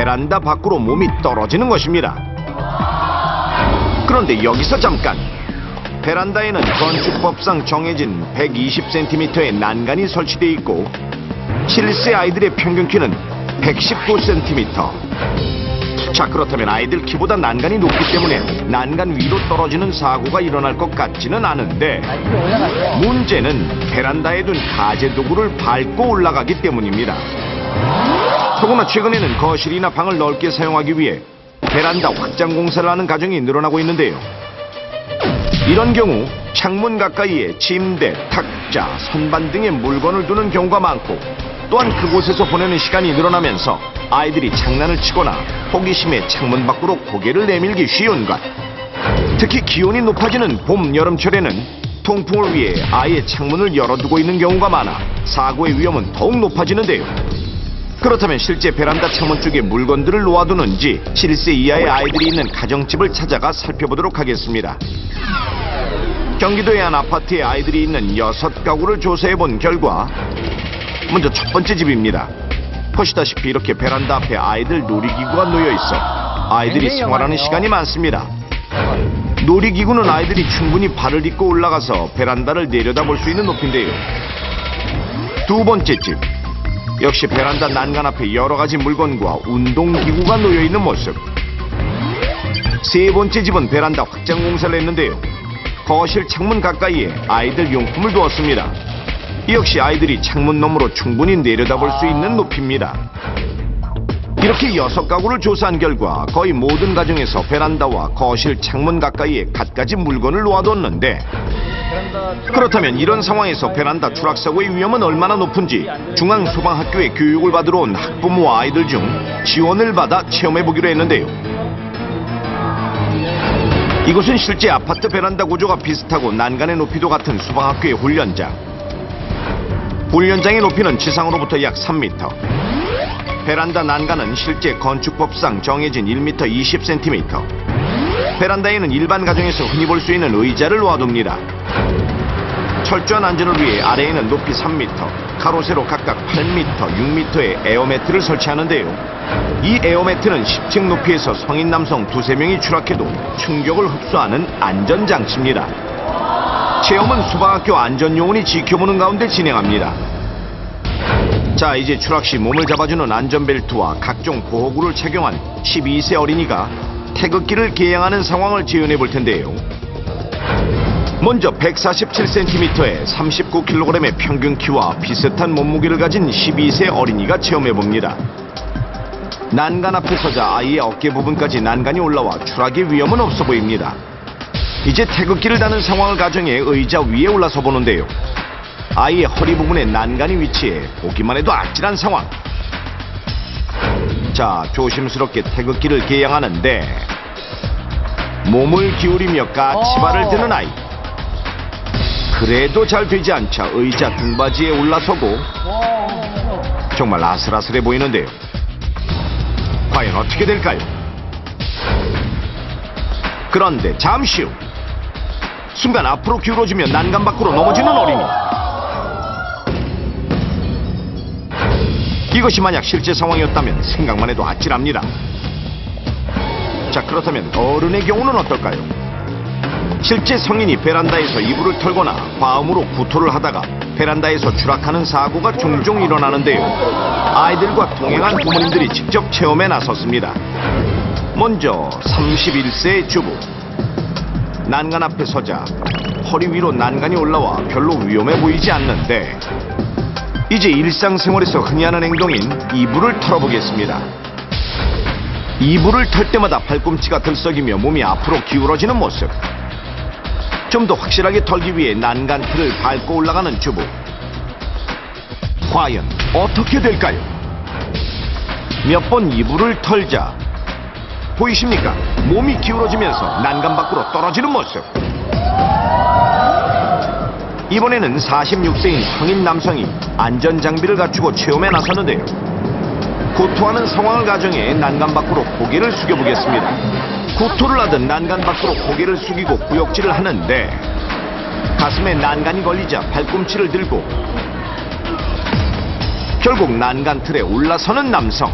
베란다 밖으로 몸이 떨어지는 것입니다. 그런데 여기서 잠깐, 베란다에는 건축법상 정해진 120cm의 난간이 설치되어 있고 실세 아이들의 평균 키는 119cm. 자, 그렇다면 아이들 키보다 난간이 높기 때문에 난간 위로 떨어지는 사고가 일어날 것 같지는 않은데, 문제는 베란다에 둔 가재 도구를 밟고 올라가기 때문입니다. 더구나 최근에는 거실이나 방을 넓게 사용하기 위해 베란다 확장 공사를 하는 가정이 늘어나고 있는데요. 이런 경우 창문 가까이에 침대, 탁자, 선반 등의 물건을 두는 경우가 많고, 또한 그곳에서 보내는 시간이 늘어나면서 아이들이 장난을 치거나 호기심에 창문 밖으로 고개를 내밀기 쉬운 것. 특히 기온이 높아지는 봄, 여름철에는 통풍을 위해 아예 창문을 열어두고 있는 경우가 많아 사고의 위험은 더욱 높아지는데요. 그렇다면 실제 베란다 창문 쪽에 물건들을 놓아두는지 실세 이하의 아이들이 있는 가정집을 찾아가 살펴보도록 하겠습니다. 경기도의 한 아파트에 아이들이 있는 6가구를 조사해본 결과, 먼저 첫 번째 집입니다. 보시다시피 이렇게 베란다 앞에 아이들 놀이기구가 놓여있어 아이들이 생활하는 시간이 많습니다. 놀이기구는 아이들이 충분히 발을 딛고 올라가서 베란다를 내려다볼 수 있는 높이인데요. 두 번째 집, 역시 베란다 난간 앞에 여러가지 물건과 운동기구가 놓여있는 모습. 세 번째 집은 베란다 확장 공사를 했는데요. 거실 창문 가까이에 아이들 용품을 두었습니다. 이 역시 아이들이 창문 너머로 충분히 내려다볼 수 있는 높이입니다. 이렇게 6가구를 조사한 결과 거의 모든 가정에서 베란다와 거실 창문 가까이에 갖가지 물건을 놓아뒀는데, 그렇다면 이런 상황에서 베란다 추락사고의 위험은 얼마나 높은지 중앙소방학교에 교육을 받으러 온 학부모와 아이들 중 지원을 받아 체험해보기로 했는데요. 이곳은 실제 아파트 베란다 구조가 비슷하고 난간의 높이도 같은 소방학교의 훈련장. 훈련장의 높이는 지상으로부터 약 3m. 베란다 난간은 실제 건축법상 정해진 1m 20cm. 베란다에는 일반 가정에서 흔히 볼 수 있는 의자를 놓아둡니다. 철저한 안전을 위해 아래에는 높이 3m, 가로 세로 각각 8m, 6m의 에어매트를 설치하는데요. 이 에어매트는 10층 높이에서 성인 남성 2~3명이 추락해도 충격을 흡수하는 안전장치입니다. 체험은 소방학교 안전요원이 지켜보는 가운데 진행합니다. 자, 이제 추락 시 몸을 잡아주는 안전벨트와 각종 보호구를 착용한 12세 어린이가 태극기를 개양하는 상황을 재현해 볼 텐데요. 먼저 147cm에 39kg의 평균 키와 비슷한 몸무게를 가진 12세 어린이가 체험해 봅니다. 난간 앞에 서자 아이의 어깨 부분까지 난간이 올라와 추락의 위험은 없어 보입니다. 이제 태극기를 다는 상황을 가정해 의자 위에 올라서 보는데요. 아이의 허리 부분에 난간이 위치해 보기만 해도 아찔한 상황. 자, 조심스럽게 태극기를 개양하는데 몸을 기울이며 까치발을 드는 아이. 그래도 잘 되지 않자 의자 등받이에 올라서고 정말 아슬아슬해 보이는데요. 과연 어떻게 될까요? 그런데 잠시 후 순간 앞으로 기울어지며 난간 밖으로 넘어지는 어린이. 이것이 만약 실제 상황이었다면 생각만 해도 아찔합니다. 자, 그렇다면 어른의 경우는 어떨까요? 실제 성인이 베란다에서 이불을 털거나 과음으로 구토를 하다가 베란다에서 추락하는 사고가 종종 일어나는데요. 아이들과 동행한 부모님들이 직접 체험에 나섰습니다. 먼저 31세의 주부. 난간 앞에 서자 허리 위로 난간이 올라와 별로 위험해 보이지 않는데, 이제 일상생활에서 흔히 하는 행동인 이불을 털어보겠습니다. 이불을 털 때마다 팔꿈치가 들썩이며 몸이 앞으로 기울어지는 모습. 좀 더 확실하게 털기 위해 난간 틀을 밟고 올라가는 주부. 과연 어떻게 될까요? 몇 번 이불을 털자 보이십니까? 몸이 기울어지면서 난간 밖으로 떨어지는 모습. 이번에는 46세인 성인 남성이 안전장비를 갖추고 체험에 나섰는데요. 구토하는 상황을 가정해 난간 밖으로 고개를 숙여보겠습니다. 구토를 하듯 난간 밖으로 고개를 숙이고 구역질을 하는데, 가슴에 난간이 걸리자 발꿈치를 들고 결국 난간 틀에 올라서는 남성.